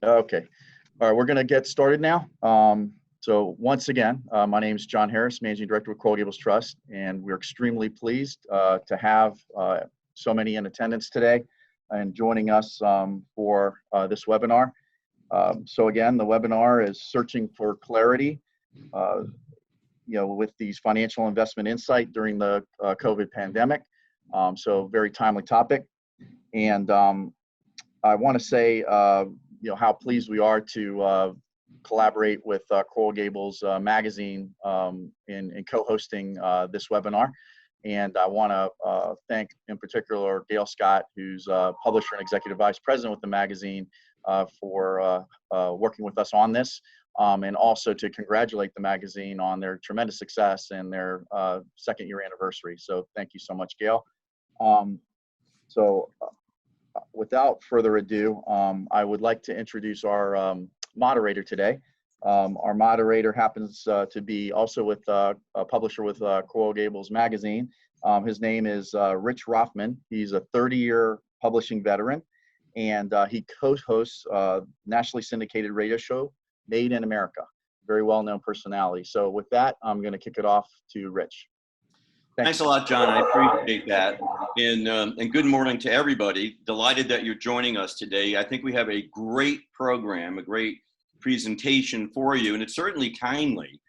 Okay. All right, we're going to get started now. So once again, my name is John Harris, Managing Director with Coral Gables Trust, and we're extremely pleased to have so many in attendance today and joining us for this webinar. So again, the webinar is Searching for Clarity, with these financial investment insight during the COVID pandemic. So very timely topic. And I want to say, how pleased we are to collaborate with Coral Gables magazine in co-hosting this webinar. And I want to thank in particular Gail Scott, who's publisher and executive vice president with the magazine, for working with us on this, and also to congratulate the magazine on their tremendous success and their second year anniversary. So thank you so much, Gail. Without further ado, I would like to introduce our moderator today. Our moderator happens to be also with a publisher with Coral Gables magazine. His name is Rich Roffman. He's a 30-year publishing veteran, and he co-hosts a nationally syndicated radio show, Made in America. Very well-known personality. So with that, I'm going to kick it off to Rich. Thanks a lot, John. I appreciate that. And good morning to everybody. Delighted that you're joining us today. I think we have a great program, a great presentation for you, and it's certainly timely,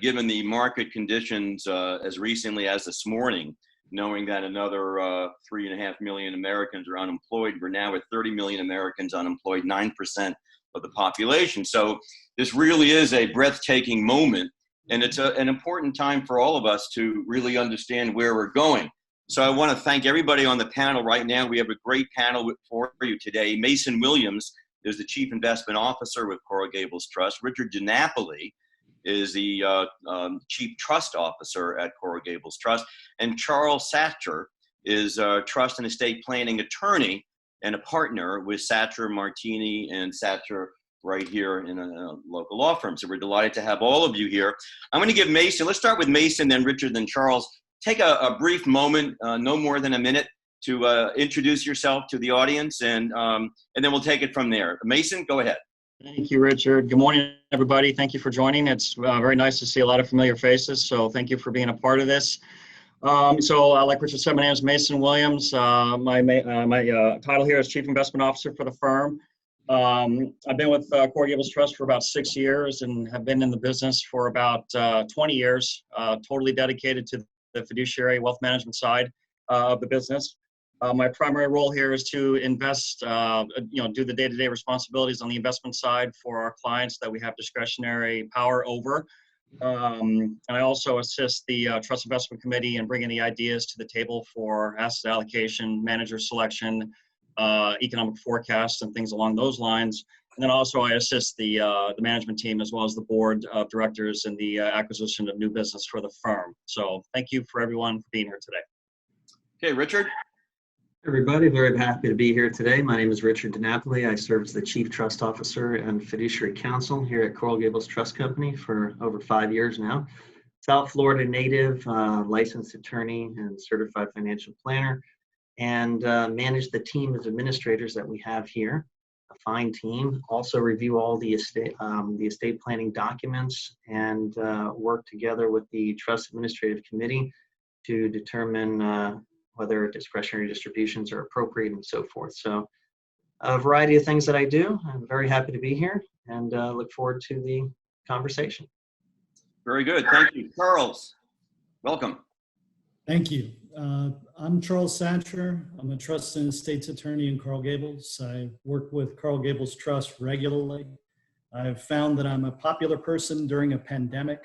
given the market conditions as recently as this morning, knowing that another 3.5 million Americans are unemployed. We're now at 30 million Americans unemployed, 9% of the population. So this really is a breathtaking moment. And it's an important time for all of us to really understand where we're going. So I want to thank everybody on the panel right now. We have a great panel for you today. Mason Williams is the Chief Investment Officer with Coral Gables Trust. Richard DeNapoli is the Chief Trust Officer at Coral Gables Trust. And Charles Sacher is a Trust and Estate Planning Attorney and a partner with Sacher, Martini, and Sacher right here in a local law firm. So we're delighted to have all of you here. I'm going to give Mason, let's start with Mason, then Richard, then Charles. Take a brief moment, no more than a minute, to introduce yourself to the audience, and then we'll take it from there. Mason, go ahead. Thank you, Richard. Good morning, everybody. Thank you for joining. It's very nice to see a lot of familiar faces, so thank you for being a part of this. Like Richard said, my name is Mason Williams. My title here is Chief Investment Officer for the firm. I've been with Coral Gables Trust for about 6 years and have been in the business for about 20 years, totally dedicated to the fiduciary wealth management side of the business. My primary role here is to invest, do the day-to-day responsibilities on the investment side for our clients that we have discretionary power over. And I also assist the Trust Investment Committee in bringing the ideas to the table for asset allocation, manager selection, economic forecasts, and things along those lines. And then also I assist the management team as well as the board of directors in the acquisition of new business for the firm. So thank you for everyone for being here today. Okay, Richard. Everybody, very happy to be here today. My name is Richard DeNapoli. I serve as the Chief Trust Officer and Fiduciary Counsel here at Coral Gables Trust Company for over 5 years now. South Florida native, licensed attorney and certified financial planner, and manage the team of administrators that we have here. A fine team. Also review all the estate planning documents and work together with the Trust Administrative Committee to determine whether discretionary distributions are appropriate and so forth. So a variety of things that I do. I'm very happy to be here and look forward to the conversation. Very good. Thank you. Charles, welcome. Thank you. I'm Charles Sacher. I'm a trust and estates attorney in Coral Gables. I work with Coral Gables Trust regularly. I've found that I'm a popular person during a pandemic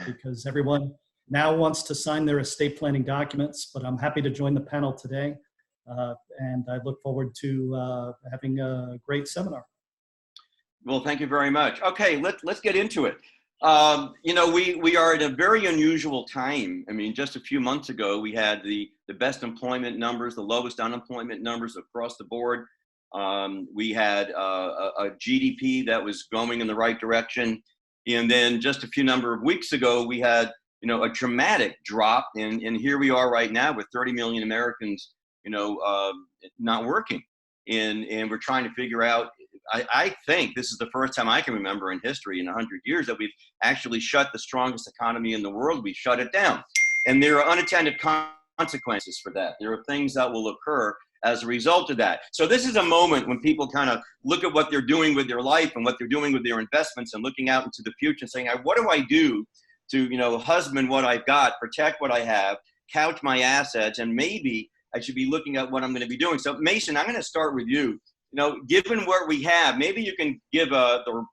because everyone now wants to sign their estate planning documents, but I'm happy to join the panel today. And I look forward to having a great seminar. Well, thank you very much. Okay, let's get into it. We are in a very unusual time. I mean, just a few months ago, we had the best employment numbers, the lowest unemployment numbers across the board. We had a GDP that was going in the right direction. And then just a few number of weeks ago, we had, a dramatic drop. And here we are right now with 30 million Americans, not working. And we're trying to figure out I think this is the first time I can remember in history in 100 years that we've actually shut the strongest economy in the world. We shut it down. And there are unintended consequences for that. There are things that will occur as a result of that. So this is a moment when people kind of look at what they're doing with their life and what they're doing with their investments and looking out into the future and saying, what do I do to, husband what I've got, protect what I have, couch my assets, and maybe I should be looking at what I'm going to be doing. So Mason, I'm going to start with you. Given what we have, maybe you can give the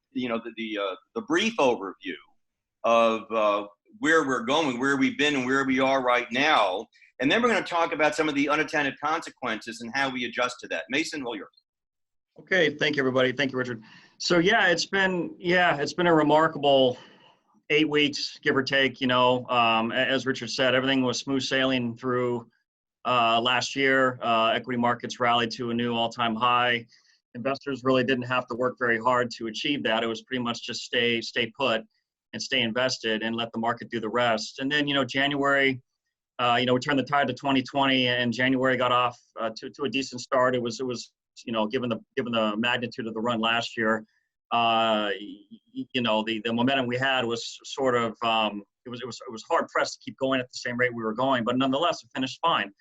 brief overview of where we're going, where we've been, and where we are right now. And then we're going to talk about some of the unintended consequences and how we adjust to that. Mason, all yours. Okay, thank you, everybody. Thank you, Richard. So it's been a remarkable 8 weeks, give or take. As Richard said, everything was smooth sailing through last year. Equity markets rallied to a new all-time high. Investors really didn't have to work very hard to achieve that. It was pretty much just stay put and stay invested and let the market do the rest. And then, January, we turned the tide to 2020, and January got off to a decent start. It was given the magnitude of the run last year, the momentum we had was sort of it was hard pressed to keep going at the same rate we were going, but nonetheless it finished fine.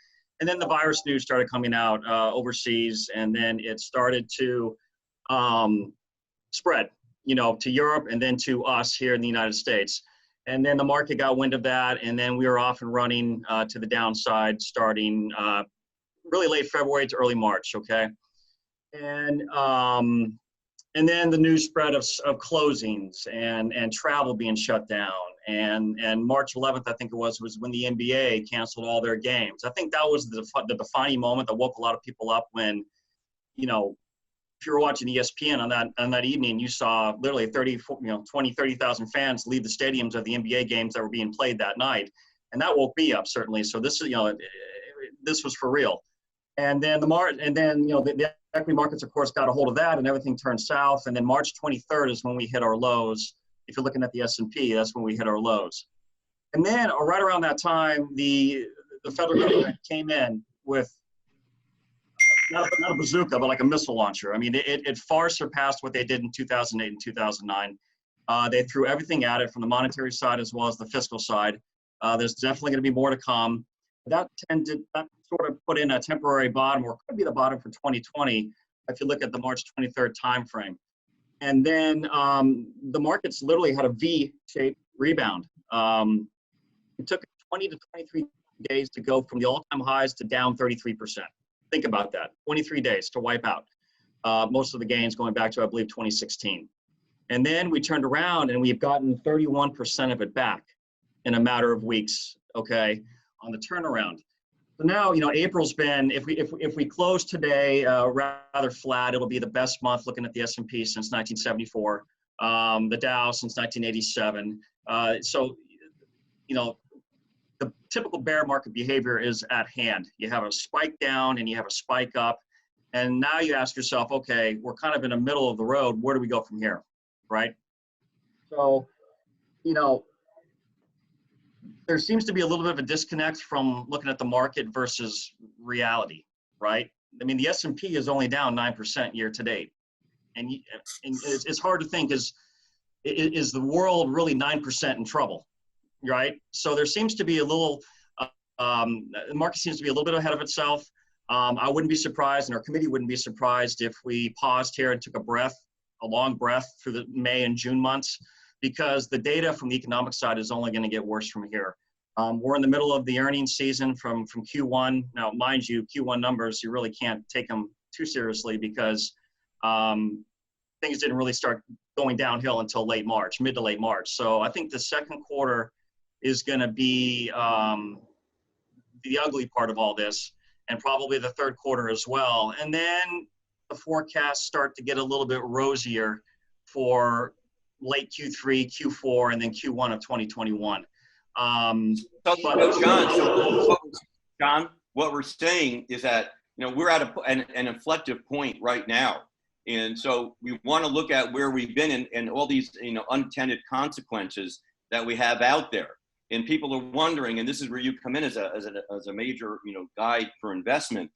And then the virus news started coming out overseas, and then it started to spread, to Europe and then to us here in the United States. And then the market got wind of that, and then we were off and running to the downside starting really late February to early March, okay? And then the news spread of closings and travel being shut down. And March 11th, I think it was when the NBA canceled all their games. I think that was the defining moment that woke a lot of people up when, if you were watching ESPN on that evening, you saw literally 30,000 fans leave the stadiums of the NBA games that were being played that night. And that woke me up, certainly. So this is, this was for real. And then the equity markets, of course, got a hold of that, and everything turned south. And then March 23rd is when we hit our lows. If you're looking at the S&P, that's when we hit our lows. And then right around that time, the federal government came in with not a bazooka, but like a missile launcher. I mean, it far surpassed what they did in 2008 and 2009. They threw everything at it from the monetary side as well as the fiscal side. There's definitely going to be more to come. That sort of put in a temporary bottom, or could be the bottom for 2020 if you look at the March 23rd timeframe. And then the markets literally had a V-shaped rebound. It took 20 to 23 days to go from the all-time highs to down 33%. Think about that, 23 days to wipe out most of the gains going back to, I believe, 2016. And then we turned around and we've gotten 31% of it back in a matter of weeks, okay, on the turnaround. So now, April's been, if we close today rather flat, it'll be the best month looking at the S&P since 1974, the Dow since 1987. So, the typical bear market behavior is at hand. You have a spike down and you have a spike up. And now you ask yourself, okay, we're kind of in the middle of the road. Where do we go from here, right? So, there seems to be a little bit of a disconnect from looking at the market versus reality, right? I mean, the S&P is only down 9% year to date. And it's hard to think, is the world really 9% in trouble, right? So there seems to be a little, the market seems to be a little bit ahead of itself. I wouldn't be surprised, and our committee wouldn't be surprised if we paused here and took a long breath through the May and June months, because the data from the economic side is only going to get worse from here. We're in the middle of the earnings season from Q1. Now, mind you, Q1 numbers, you really can't take them too seriously because things didn't really start going downhill until mid to late March. So I think the second quarter is going to be the ugly part of all this, and probably the third quarter as well. And then the forecasts start to get a little bit rosier for late Q3, Q4, and then Q1 of 2021. John, what we're saying is that we're at an inflective point right now, and so we want to look at where we've been and all these unintended consequences that we have out there. And people are wondering, and this is where you come in as a major guide for investment.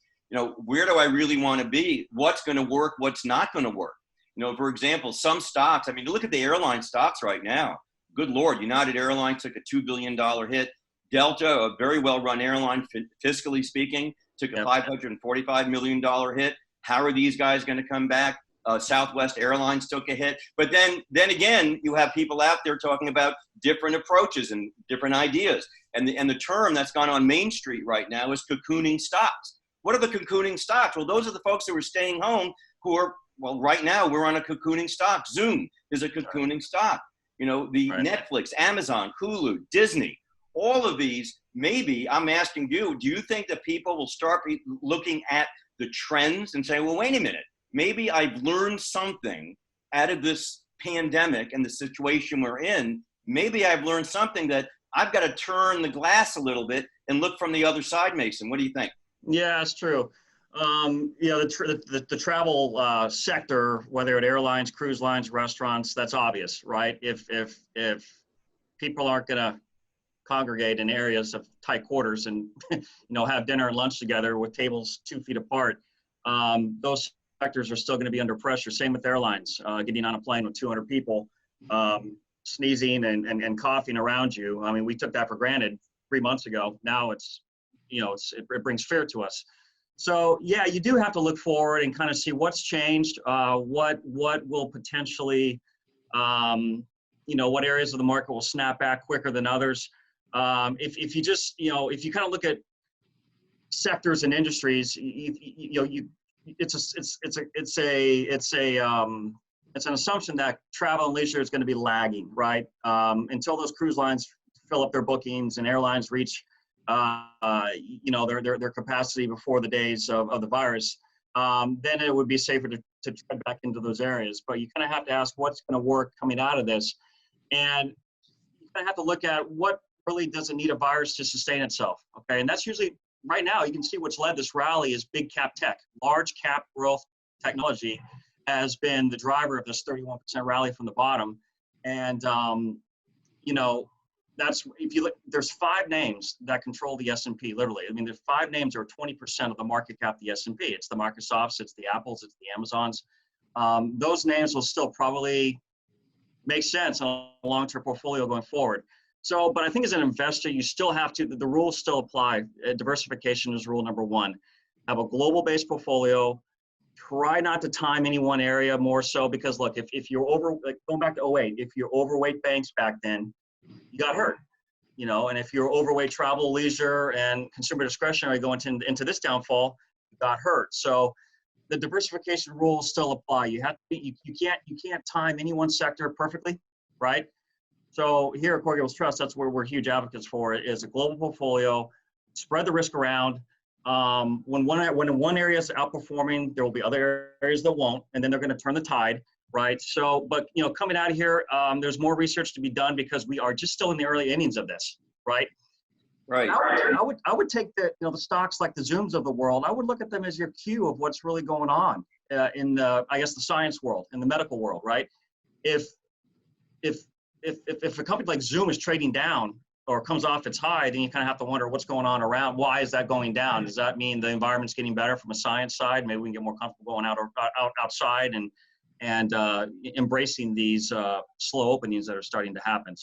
Where do I really want to be? What's going to work? What's not going to work? You know, for example, some stocks, I mean, look at the airline stocks right now. Good Lord, United Airlines took a $2 billion hit. Delta, a very well-run airline, fiscally speaking, took a $545 million hit. How are these guys going to come back? Southwest Airlines took a hit. But then again, you have people out there talking about different approaches and different ideas. And the term that's gone on Main Street right now is cocooning stocks. What are the cocooning stocks? Well, those are the folks who are staying home who are, well, right now we're on a cocooning stock. Zoom is a cocooning stock. You know, the Netflix, Amazon, Hulu, Disney, all of these, maybe I'm asking you, do you think that people will start looking at the trends and say, well, wait a minute, maybe I've learned something out of this pandemic and the situation we're in. Maybe I've learned something that I've got to turn the glass a little bit and look from the other side, Mason. What do you think? Yeah, that's true. You know, the travel sector, whether at airlines, cruise lines, restaurants, that's obvious, right? If people aren't going to congregate in areas of tight quarters and you know, have dinner and lunch together with tables 2 feet apart, those sectors are still going to be under pressure. Same with airlines, getting on a plane with 200 people, sneezing and coughing around you. I mean, we took that for granted 3 months ago. Now it's, you know, it brings fear to us. So yeah, you do have to look forward and kind of see what's changed, what will potentially, you know, what areas of the market will snap back quicker than others. If you just, you know, if you kind of look at sectors and industries, it's an assumption that travel and leisure is going to be lagging, right? Until those cruise lines fill up their bookings and airlines reach, you know, their capacity before the days of the virus, then it would be safer to tread back into those areas. But you kind of have to ask what's going to work coming out of this, and you kind of have to look at what really doesn't need a virus to sustain itself. Okay, and that's usually right now. You can see what's led this rally is big cap tech, large cap growth technology has been the driver of this 31% rally from the bottom, and you know. That's, if you look, there's 5 names that control the S&P, literally. I mean, there's 5 names that are 20% of the market cap of the S&P. It's the Microsofts, it's the Apples, it's the Amazons. Those names will still probably make sense on a long-term portfolio going forward. So, but I think as an investor, you still have to, the rules still apply. Diversification is rule number 1. Have a global-based portfolio. Try not to time any one area more so, because look, if you're going back to 08, if you're overweight banks back then, you got hurt, you know, and if you're overweight travel, leisure, and consumer discretionary going into this downfall, you got hurt. So the diversification rules still apply. You have to be, you can't time any one sector perfectly, right? So here at Core Gables Trust, that's where we're huge advocates for it, is a global portfolio, spread the risk around. When one area is outperforming, there will be other areas that won't, and then they're going to turn the tide. Right. So, but, you know, coming out of here, there's more research to be done because we are just still in the early innings of this. Right. Right. I would take the, you know, the stocks like the Zooms of the world. I would look at them as your cue of what's really going on in the, I guess, the science world, in the medical world. Right. If a company like Zoom is trading down or comes off its high, then you kind of have to wonder what's going on around. Why is that going down? Does that mean the environment's getting better from a science side? Maybe we can get more comfortable going outside and embracing these slow openings that are starting to happen.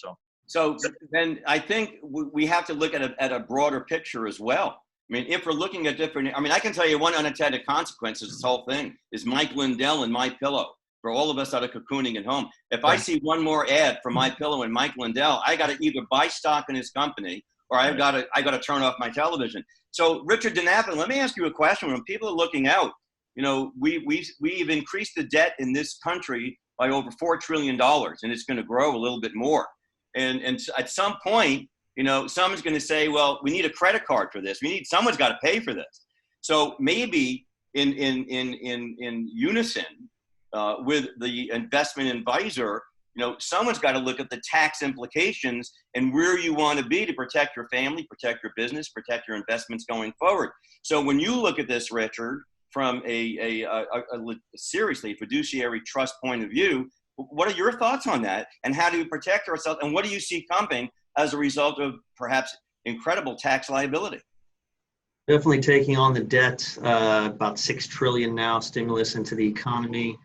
So then I think we have to look at a broader picture as well. I mean, if we're looking at different, I mean, I can tell you one unintended consequence of this whole thing is Mike Lindell and My Pillow. For all of us that are cocooning at home, if I see one more ad for My Pillow and Mike Lindell, I got to either buy stock in his company or I got to turn off my television. So Richard DeNapoli, let me ask you a question. When people are looking out, you know, we've increased the debt in this country by over $4 trillion, and it's going to grow a little bit more. And at some point, you know, someone's going to say, well, we need a credit card for this. Someone's got to pay for this. So maybe in unison with the investment advisor, you know, someone's got to look at the tax implications and where you want to be to protect your family, protect your business, protect your investments going forward. So when you look at this, Richard, from a seriously fiduciary trust point of view, what are your thoughts on that? And how do we protect ourselves? And what do you see coming as a result of perhaps incredible tax liability? Definitely taking on the debt, about 6 trillion now, stimulus into the economy,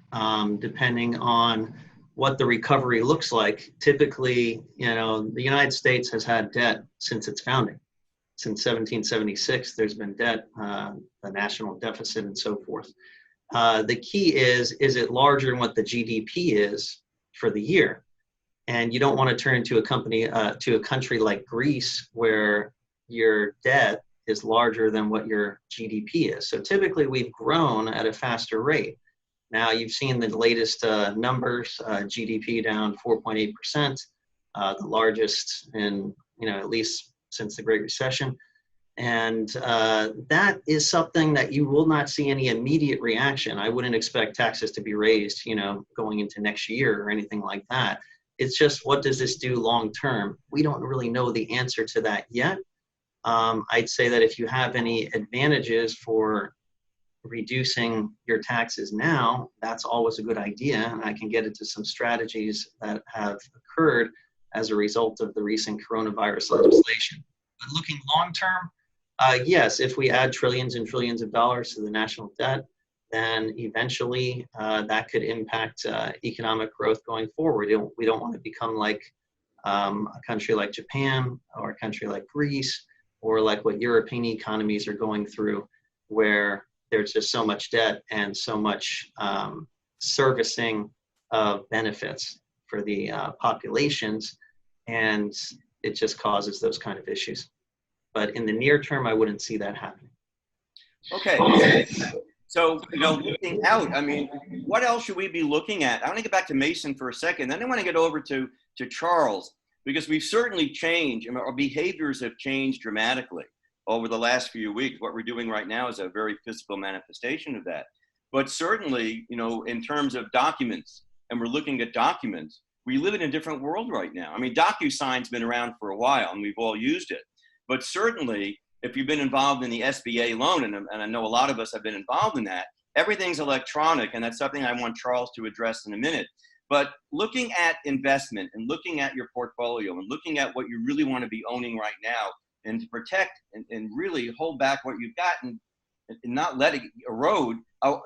depending on what the recovery looks like. Typically, the United States has had debt since its founding. Since 1776, there's been debt, the national deficit and so forth. The key is it larger than what the GDP is for the year? And you don't want to turn to a country like Greece where your debt is larger than what your GDP is. So typically we've grown at a faster rate. Now you've seen the latest numbers, GDP down 4.8%, the largest in, at least since the Great Recession. And that is something that you will not see any immediate reaction. I wouldn't expect taxes to be raised, going into next year or anything like that. It's just, what does this do long term? We don't really know the answer to that yet. I'd say that if you have any advantages for reducing your taxes now, that's always a good idea. And I can get into some strategies that have occurred as a result of the recent coronavirus legislation. But looking long term, yes, if we add trillions and trillions of dollars to the national debt, then eventually that could impact economic growth going forward. We don't want to become like a country like Japan or a country like Greece, or like what European economies are going through, where there's just so much debt and so much servicing of benefits for the populations, and it just causes those kind of issues. But in the near term, I wouldn't see that happening. Okay. So, looking out, what else should we be looking at? I want to get back to Mason for a second. Then I want to get over to Charles, because we've certainly changed. Our behaviors have changed dramatically over the last few weeks. What we're doing right now is a very physical manifestation of that. But certainly, in terms of documents, and we're looking at documents, we live in a different world right now. DocuSign's been around for a while, and we've all used it. But certainly, if you've been involved in the SBA loan, and I know a lot of us have been involved in that, everything's electronic, and that's something I want Charles to address in a minute. But looking at investment and looking at your portfolio and looking at what you really want to be owning right now, and to protect and really hold back what you've got and not let it erode,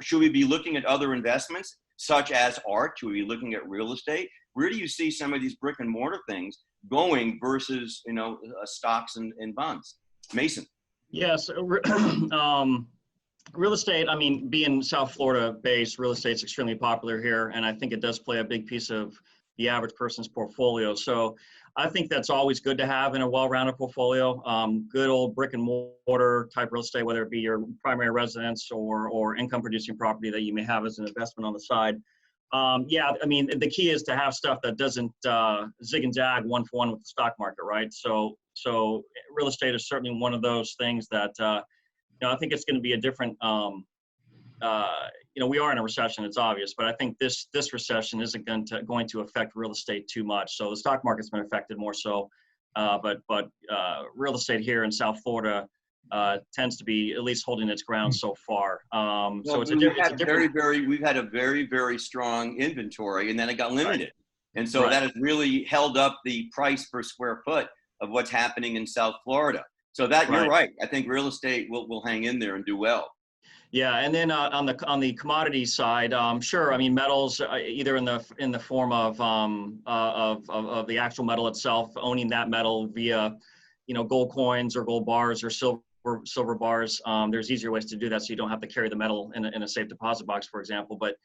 should we be looking at other investments such as art? Should we be looking at real estate? Where do you see some of these brick and mortar things going versus, stocks and bonds? Mason. Yes. Real estate, being South Florida based, real estate's extremely popular here. And I think it does play a big piece of the average person's portfolio. So I think that's always good to have in a well-rounded portfolio. Good old brick and mortar type real estate, whether it be your primary residence or income producing property that you may have as an investment on the side. The key is to have stuff that doesn't zig and zag one for one with the stock market, right? So real estate is certainly one of those things that, I think it's going to be a different, we are in a recession, it's obvious, but I think this recession isn't going to affect real estate too much. So the stock market's been affected more so, but real estate here in South Florida tends to be at least holding its ground so far. We've had a very, very strong inventory, and then it got limited. Right. And so that has really held up the price per square foot of what's happening in South Florida. So that you're right. I think real estate will hang in there and do well. Yeah, and then on the commodity side, sure. Metals, either in the form of the actual metal itself, owning that metal via, gold coins or gold bars or silver bars. There's easier ways to do that, so you don't have to carry the metal in a safe deposit box, for example. But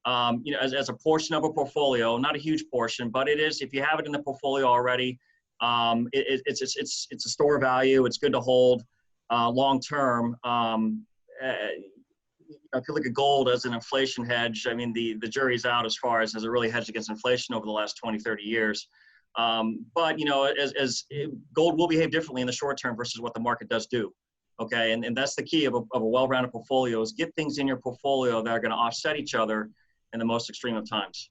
as a portion of a portfolio, not a huge portion, but it is. If you have it in the portfolio already, it's a store value. It's good to hold long term. If you look at gold as an inflation hedge, the jury's out as far as has it really hedged against inflation over the last 20, 30 years. But as gold will behave differently in the short term versus what the market does do. Okay, and that's the key of a well-rounded portfolio, is get things in your portfolio that are going to offset each other in the most extreme of times.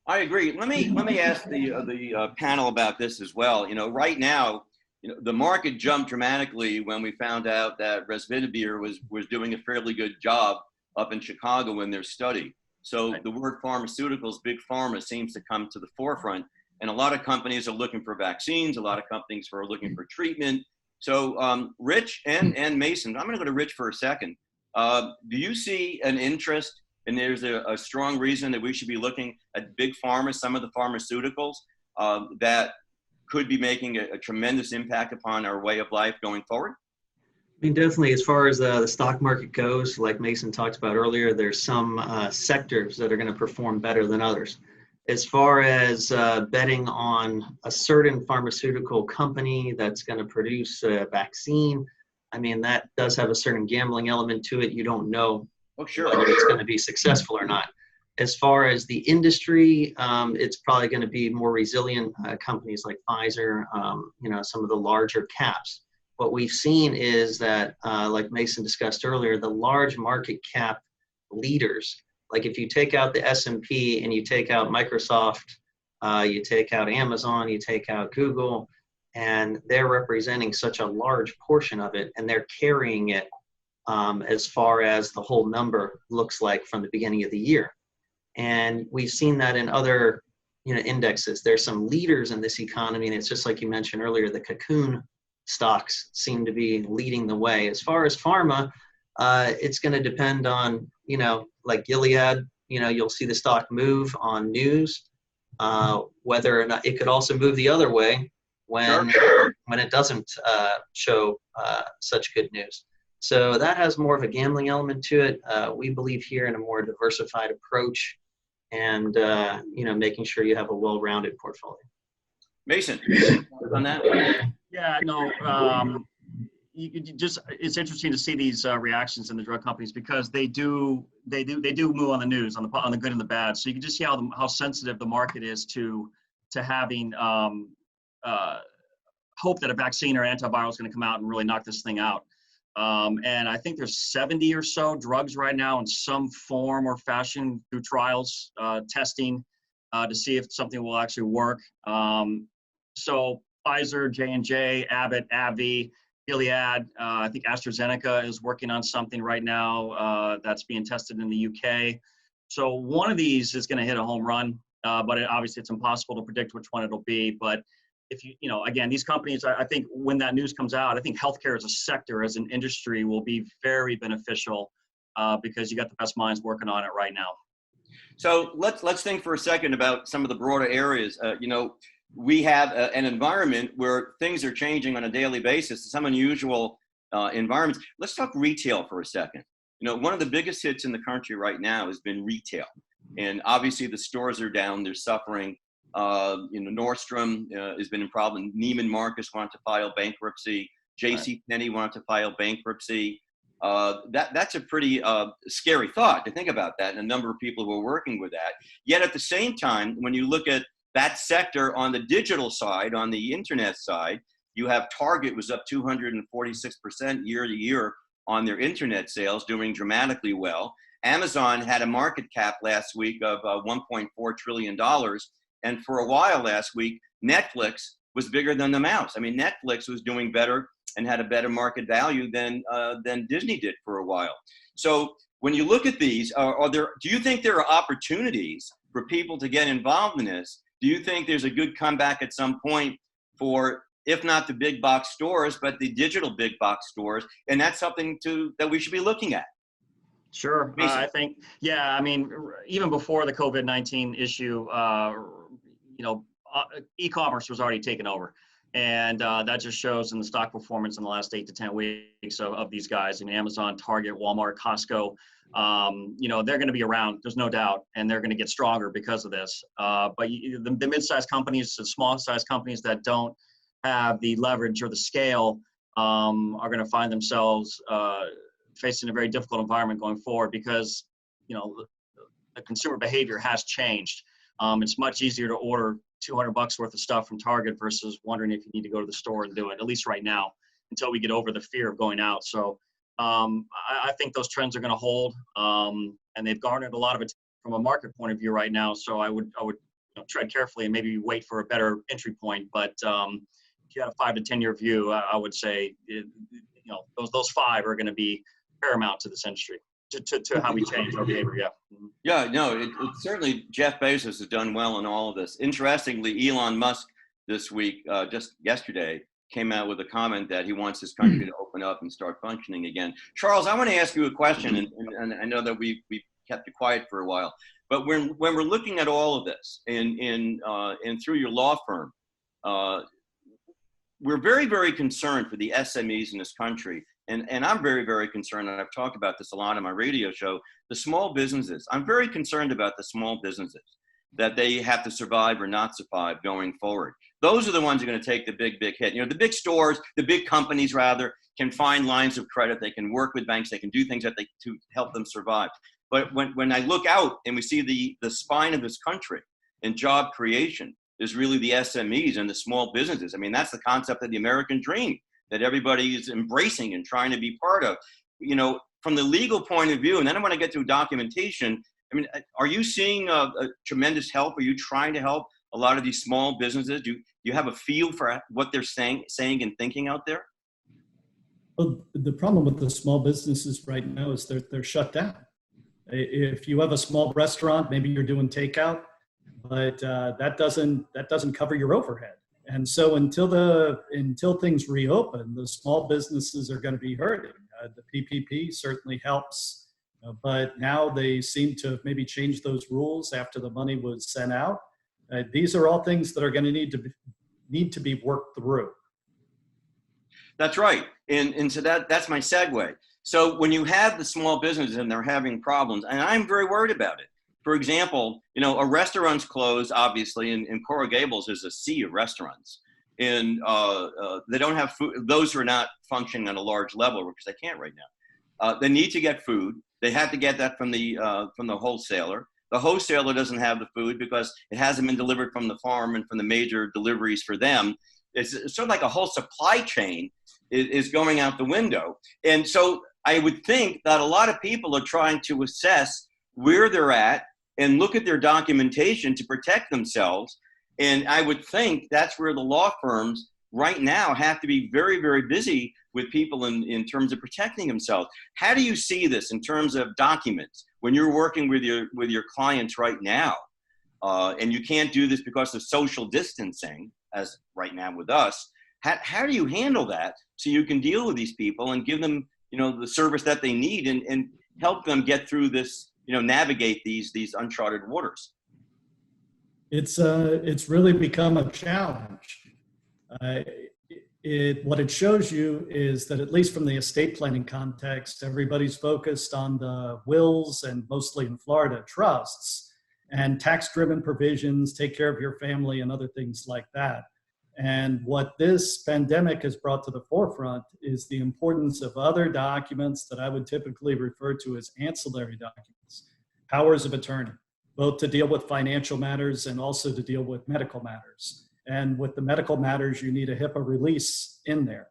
I agree. Let me ask the panel about this as well. Right now, the market jumped dramatically when we found out that Resvitibir was doing a fairly good job up in Chicago in their study. So the word pharmaceuticals, big pharma, seems to come to the forefront. And a lot of companies are looking for vaccines. A lot of companies are looking for treatment. So Rich and Mason, I'm going to go to Rich for a second. Do you see an interest, and there's a strong reason that we should be looking at big pharma, some of the pharmaceuticals that could be making a tremendous impact upon our way of life going forward? I mean, definitely, as far as the stock market goes, like Mason talked about earlier, there's some sectors that are going to perform better than others. As far as betting on a certain pharmaceutical company that's going to produce a vaccine, I mean, that does have a certain gambling element to it. You don't know whether it's going to be successful or not. As far as the industry, it's probably going to be more resilient companies like Pfizer, some of the larger caps. What we've seen is that, like Mason discussed earlier, the large market cap leaders, like if you take out the S&P and you take out Microsoft, you take out Amazon, you take out Google, and they're representing such a large portion of it, and they're carrying it as far as the whole number looks like from the beginning of the year. And we've seen that in other indexes. There's some leaders in this economy, and it's just like you mentioned earlier, the cocoon stocks seem to be leading the way. As far as pharma, it's going to depend on, like Gilead, you'll see the stock move on news, whether or not it could also move the other way when it doesn't show such good news. So that has more of a gambling element to it. We believe here in a more diversified approach and, making sure you have a well-rounded portfolio. Mason, on that? Yeah, no, it's interesting to see these reactions in the drug companies because they do move on the news, on the good and the bad. So you can just see how sensitive the market is to having hope that a vaccine or antiviral is going to come out and really knock this thing out. And I think there's 70 or so drugs right now in some form or fashion through trials, testing to see if something will actually work. So Pfizer, J&J, Abbott, AbbVie, Gilead, I think AstraZeneca is working on something right now that's being tested in the UK. So one of these is going to hit a home run, but obviously it's impossible to predict which one it'll be. But if again, these companies, I think when that news comes out, I think healthcare as a sector, as an industry, will be very beneficial because you got the best minds working on it right now. So let's think for a second about some of the broader areas. We have an environment where things are changing on a daily basis, some unusual environments. Let's talk retail for a second. One of the biggest hits in the country right now has been retail. And obviously the stores are down, they're suffering. Nordstrom has been in problem. Neiman Marcus wanted to file bankruptcy. JCPenney wanted to file bankruptcy. That's a pretty scary thought to think about that, and a number of people who are working with that. Yet at the same time, when you look at that sector on the digital side, on the internet side, you have Target was up 246% year to year on their internet sales, doing dramatically well. Amazon had a market cap last week of $1.4 trillion. And for a while last week, Netflix was bigger than the mouse. I mean, Netflix was doing better and had a better market value than Disney did for a while. So when you look at these, do you think there are opportunities for people to get involved in this? Do you think there's a good comeback at some point for, if not the big box stores, but the digital big box stores? And that's something that we should be looking at. Sure. I think, even before the COVID-19 issue, e-commerce was already taken over. And that just shows in the stock performance in the last 8 to 10 weeks of these guys. Amazon, Target, Walmart, Costco, they're going to be around. There's no doubt. And they're going to get stronger because of this. But the mid-sized companies, the small-sized companies that don't have the leverage or the scale are going to find themselves facing a very difficult environment going forward because, the consumer behavior has changed. It's much easier to order $200 worth of stuff from Target versus wondering if you need to go to the store and do it, at least right now, until we get over the fear of going out. So I think those trends are going to hold, and they've garnered a lot of attention from a market point of view right now. So I would tread carefully and maybe wait for a better entry point. But if you had a 5 to 10 year view, I would say those 5 are going to be paramount to this industry. To how we change our behavior, yeah. Yeah, no, it certainly, Jeff Bezos has done well in all of this. Interestingly, Elon Musk this week, just yesterday, came out with a comment that he wants his country to open up and start functioning again. Charles, I want to ask you a question, and I know that we kept you quiet for a while, but when we're looking at all of this and through your law firm, we're very, very concerned for the SMEs in this country. And I'm very, very concerned, and I've talked about this a lot on my radio show, the small businesses. I'm very concerned about the small businesses, that they have to survive or not survive going forward. Those are the ones who are going to take the big, big hit. You know, the big stores, the big companies rather, can find lines of credit. They can work with banks. They can do things to help them survive. But when I look out and we see the spine of this country and job creation is really the SMEs and the small businesses. I mean, that's the concept of the American dream that everybody is embracing and trying to be part of. You know, from the legal point of view, and then I want to get to documentation. I mean, are you seeing a tremendous help? Are you trying to help a lot of these small businesses? Do you have a feel for what they're saying and thinking out there? Well, the problem with the small businesses right now is they're shut down. If you have a small restaurant, maybe you're doing takeout, but that doesn't cover your overhead. And so until things reopen, the small businesses are going to be hurting. The PPP certainly helps, but now they seem to have maybe changed those rules after the money was sent out. These are all things that are going to need to be worked through. That's right. And so that's my segue. So when you have the small businesses and they're having problems, and I'm very worried about it. For example, you know, a restaurant's closed, obviously, and Coral Gables is a sea of restaurants. And they don't have food. Those who are not functioning on a large level, because they can't right now. They need to get food. They have to get that from the wholesaler. The wholesaler doesn't have the food because it hasn't been delivered from the farm and from the major deliveries for them. It's sort of like a whole supply chain is going out the window. And so I would think that a lot of people are trying to assess where they're at and look at their documentation to protect themselves. And I would think that's where the law firms right now have to be very, very busy with people in terms of protecting themselves. How do you see this in terms of documents when you're working with your clients right now? And you can't do this because of social distancing, as right now with us. How do you handle that so you can deal with these people and give them, you know, the service that they need and help them get through this, you know, navigate these uncharted waters? It's really become a challenge. What it shows you is that, at least from the estate planning context, everybody's focused on the wills and mostly in Florida trusts and tax-driven provisions, take care of your family and other things like that. And what this pandemic has brought to the forefront is the importance of other documents that I would typically refer to as ancillary documents, powers of attorney, both to deal with financial matters and also to deal with medical matters. And with the medical matters, you need a HIPAA release in there.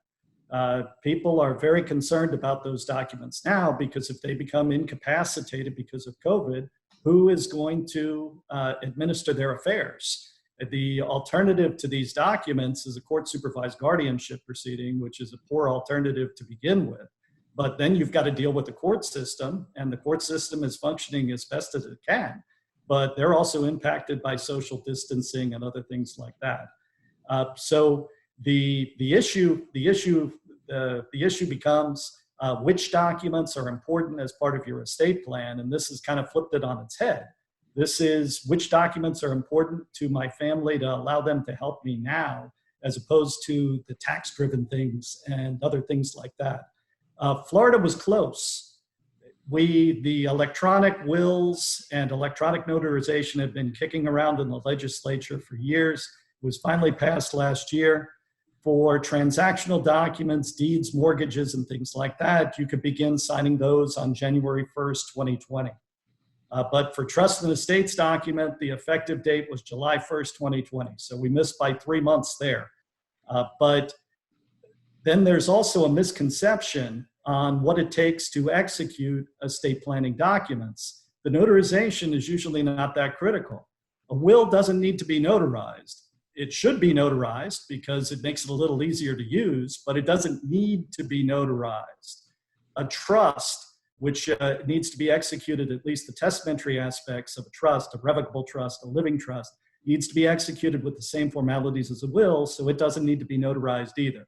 People are very concerned about those documents now because if they become incapacitated because of COVID, who is going to administer their affairs? The alternative to these documents is a court-supervised guardianship proceeding, which is a poor alternative to begin with. But then you've got to deal with the court system, and the court system is functioning as best as it can. But they're also impacted by social distancing and other things like that. So the issue becomes which documents are important as part of your estate plan, and this has kind of flipped it on its head. This is which documents are important to my family to allow them to help me now, as opposed to the tax-driven things and other things like that. Florida was close. The electronic wills and electronic notarization had been kicking around in the legislature for years. It was finally passed last year. For transactional documents, deeds, mortgages, and things like that, you could begin signing those on January 1st, 2020. But for trust and estates document, the effective date was July 1st, 2020. So we missed by 3 months there. But then there's also a misconception on what it takes to execute estate planning documents. The notarization is usually not that critical. A will doesn't need to be notarized. It should be notarized because it makes it a little easier to use, but it doesn't need to be notarized. A trust, which needs to be executed, at least the testamentary aspects of a trust, a revocable trust, a living trust, needs to be executed with the same formalities as a will, so it doesn't need to be notarized either.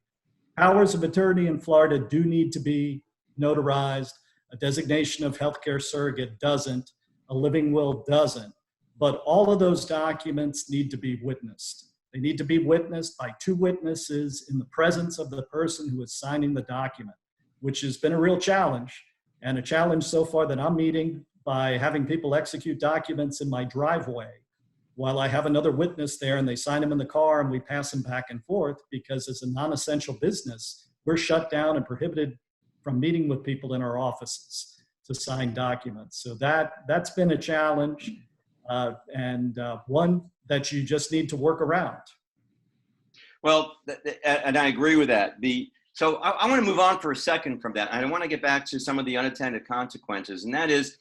Powers of attorney in Florida do need to be notarized. A designation of healthcare surrogate doesn't. A living will doesn't. But all of those documents need to be witnessed. They need to be witnessed by two witnesses in the presence of the person who is signing the document, which has been a real challenge, and a challenge so far that I'm meeting by having people execute documents in my driveway while I have another witness there, and they sign them in the car and we pass them back and forth, because as a non-essential business, we're shut down and prohibited from meeting with people in our offices to sign documents. So that's been a challenge, and one that you just need to work around. Well, and I agree with that. So I want to move on for a second from that. I want to get back to some of the unintended consequences, and that is,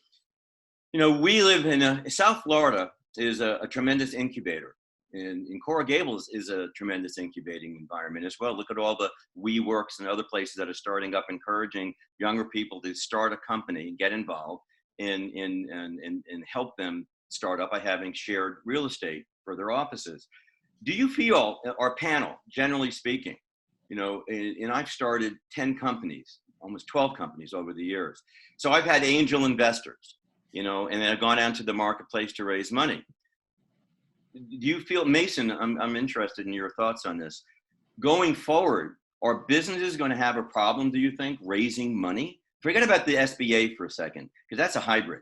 we live in South Florida is a tremendous incubator, and Coral Gables is a tremendous incubating environment as well. Look at all the WeWorks and other places that are starting up, encouraging younger people to start a company, get involved, and help them start up by having shared real estate for their offices. Do you feel, our panel, generally speaking, and I've started 10 companies, almost 12 companies over the years. So I've had angel investors, and then I've gone out to the marketplace to raise money. Do you feel, Mason, I'm interested in your thoughts on this. Going forward, are businesses going to have a problem, do you think, raising money? Forget about the SBA for a second, because that's a hybrid.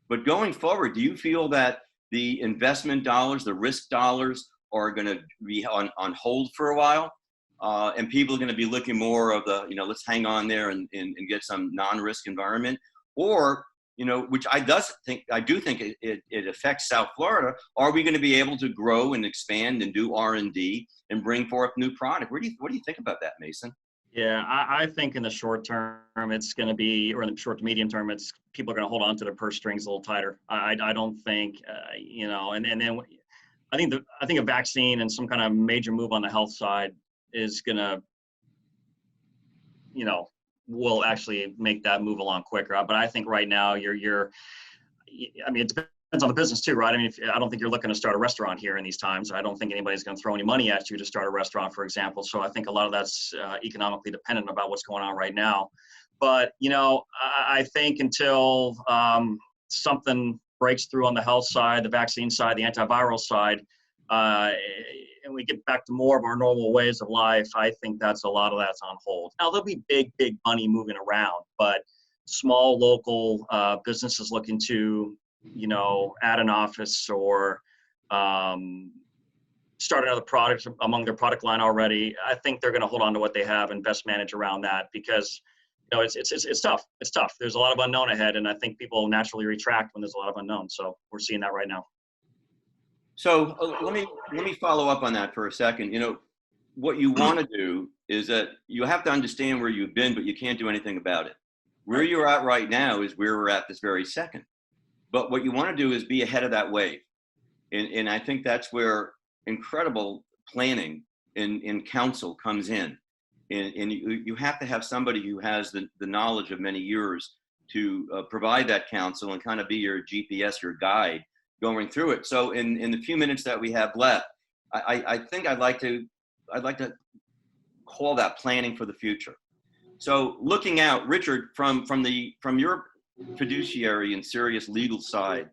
But going forward, do you feel that the investment dollars, the risk dollars, are going to be on hold for a while? And people are going to be looking more of the, let's hang on there and get some non-risk environment? Or, which I do think it affects South Florida. Are we going to be able to grow and expand and do R&D and bring forth new product? What do you think about that, Mason? Yeah, I think in the short term it's going to be, or in the short to medium term, it's people are going to hold on to their purse strings a little tighter. I don't think, and then I think a vaccine and some kind of major move on the health side is going to, will actually make that move along quicker. But I think right now it depends on the business too, right? I mean, I don't think you're looking to start a restaurant here in these times. I don't think anybody's going to throw any money at you to start a restaurant, for example. So I think a lot of that's economically dependent about what's going on right now. But, I think until something breaks through on the health side, the vaccine side, the antiviral side, and we get back to more of our normal ways of life, I think a lot of that's on hold. Now, there'll be big money moving around, but small local businesses looking to, add an office or start another product among their product line already, I think they're going to hold on to what they have and best manage around that, because it's tough. It's tough. There's a lot of unknown ahead, and I think people naturally retract when there's a lot of unknown. So we're seeing that right now. So let me follow up on that for a second. What you want to do is that you have to understand where you've been, but you can't do anything about it. Where you're at right now is where we're at this very second. But what you want to do is be ahead of that wave. And I think that's where incredible planning in counsel comes in. And you have to have somebody who has the knowledge of many years to provide that counsel and kind of be your GPS, your guide going through it. So in the few minutes that we have left, I think I'd like to call that planning for the future. So looking out, Richard, from your fiduciary and serious legal side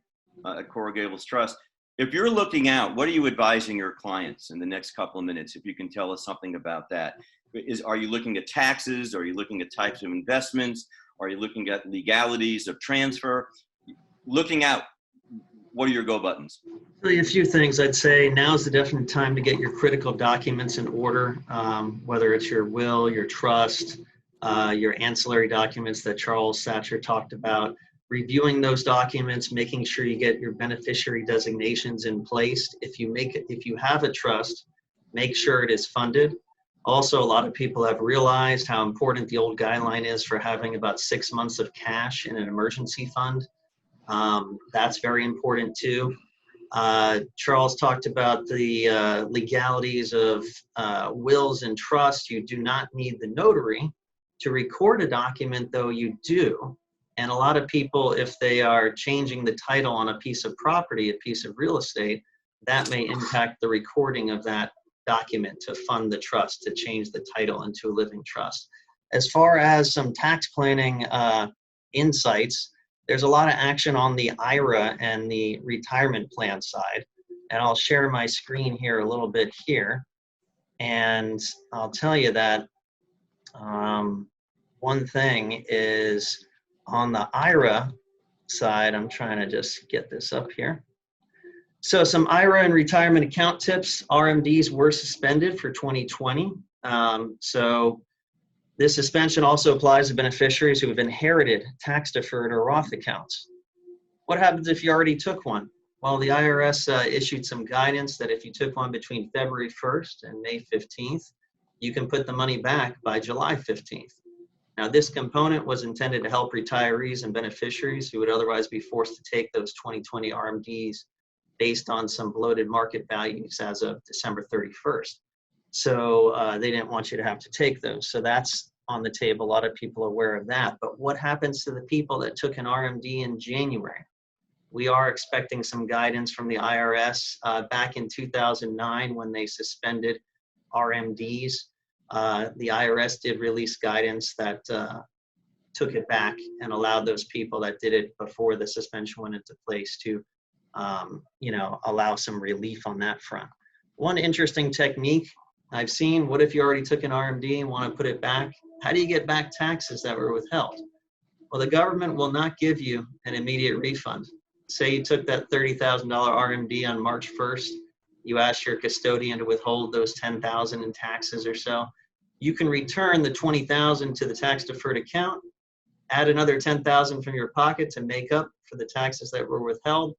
at Coral Gables Trust, if you're looking out, what are you advising your clients in the next couple of minutes? If you can tell us something about that. Are you looking at taxes? Are you looking at types of investments? Are you looking at legalities of transfer? Looking out, what are your go buttons? Really, a few things. I'd say now is the definite time to get your critical documents in order, whether it's your will, your trust, your ancillary documents that Charles Sacher talked about. Reviewing those documents, making sure you get your beneficiary designations in place. If you have a trust, make sure it is funded. Also, a lot of people have realized how important the old guideline is for having about 6 months of cash in an emergency fund. That's very important too. Charles talked about the legalities of wills and trusts. You do not need the notary to record a document, though you do. And a lot of people, if they are changing the title on a piece of property, a piece of real estate, that may impact the recording of that document to fund the trust, to change the title into a living trust. As far as some tax planning insights, there's a lot of action on the IRA and the retirement plan side. And I'll share my screen here a little bit here. And I'll tell you that one thing is on the IRA side, I'm trying to just get this up here. So some IRA and retirement account tips. RMDs were suspended for 2020. So this suspension also applies to beneficiaries who have inherited tax-deferred or Roth accounts. What happens if you already took one? Well, the IRS issued some guidance that if you took one between February 1st and May 15th, you can put the money back by July 15th. Now, this component was intended to help retirees and beneficiaries who would otherwise be forced to take those 2020 RMDs based on some bloated market values as of December 31st. So they didn't want you to have to take those. So that's on the table. A lot of people are aware of that. But what happens to the people that took an RMD in January? We are expecting some guidance from the IRS back in 2009 when they suspended RMDs. The IRS did release guidance that took it back and allowed those people that did it before the suspension went into place to, allow some relief on that front. One interesting technique I've seen, what if you already took an RMD and want to put it back? How do you get back taxes that were withheld? Well, the government will not give you an immediate refund. Say you took that $30,000 RMD on March 1st, you asked your custodian to withhold those $10,000 in taxes or so. You can return the $20,000 to the tax deferred account, add another $10,000 from your pocket to make up for the taxes that were withheld.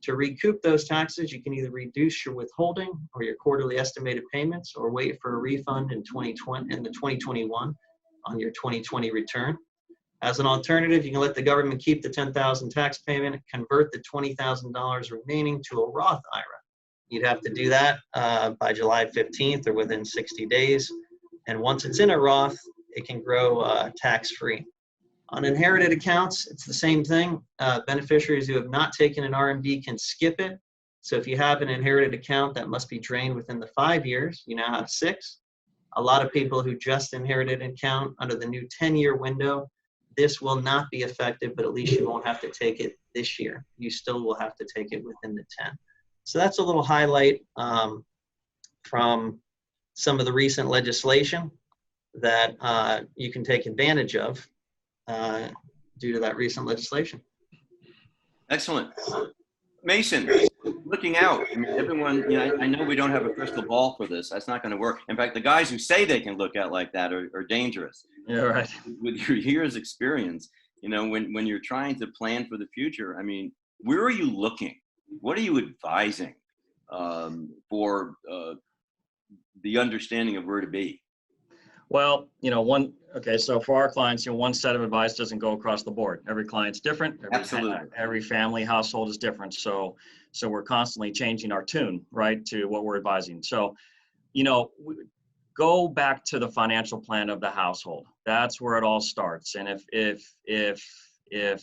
To recoup those taxes, you can either reduce your withholding or your quarterly estimated payments, or wait for a refund in 2021 on your 2020 return. As an alternative, you can let the government keep the $10,000 tax payment, convert the $20,000 remaining to a Roth IRA. You'd have to do that by July 15th or within 60 days. And once it's in a Roth, it can grow tax-free. On inherited accounts, it's the same thing. Beneficiaries who have not taken an RMD can skip it. So if you have an inherited account that must be drained within the 5 years, you now have 6. A lot of people who just inherited an account under the new 10-year window, this will not be effective, but at least you won't have to take it this year. You still will have to take it within the 10. So that's a little highlight from some of the recent legislation that you can take advantage of due to that recent legislation. Excellent. Mason, looking out, I mean, everyone, I know we don't have a crystal ball for this. That's not going to work. In fact, the guys who say they can look out like that are dangerous. Yeah, right. With your years experience, when you're trying to plan for the future, I mean, where are you looking? What are you advising for the understanding of where to be? Well, so for our clients, one set of advice doesn't go across the board. Every client's different. Absolutely. Every family household is different. So we're constantly changing our tune, right, to what we're advising. So, go back to the financial plan of the household. That's where it all starts. And if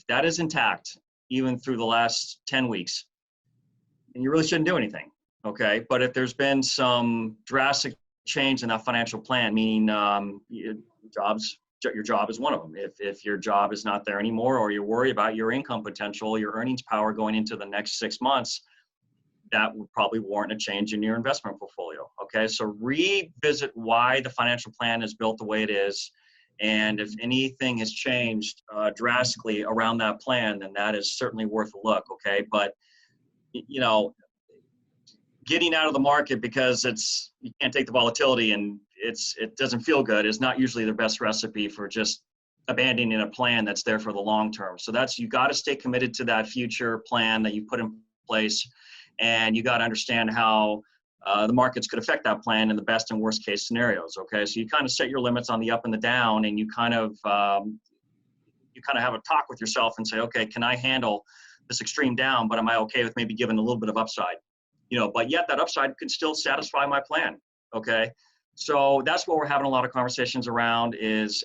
that is intact, even through the last 10 weeks, then you really shouldn't do anything. Okay. But if there's been some drastic change in that financial plan, meaning your job is one of them. If your job is not there anymore, or you worry about your income potential, your earnings power going into the next 6 months, that would probably warrant a change in your investment portfolio. Okay, so revisit why the financial plan is built the way it is. And if anything has changed drastically around that plan, then that is certainly worth a look. Okay, but getting out of the market because you can't take the volatility and it doesn't feel good is not usually the best recipe for just abandoning a plan that's there for the long term. So you got to stay committed to that future plan that you put in place, and you got to understand how the markets could affect that plan in the best and worst case scenarios. Okay, so you kind of set your limits on the up and the down, and you kind of have a talk with yourself and say, okay, can I handle this extreme down, but am I okay with maybe giving a little bit of upside? But yet that upside could still satisfy my plan. Okay. So that's what we're having a lot of conversations around is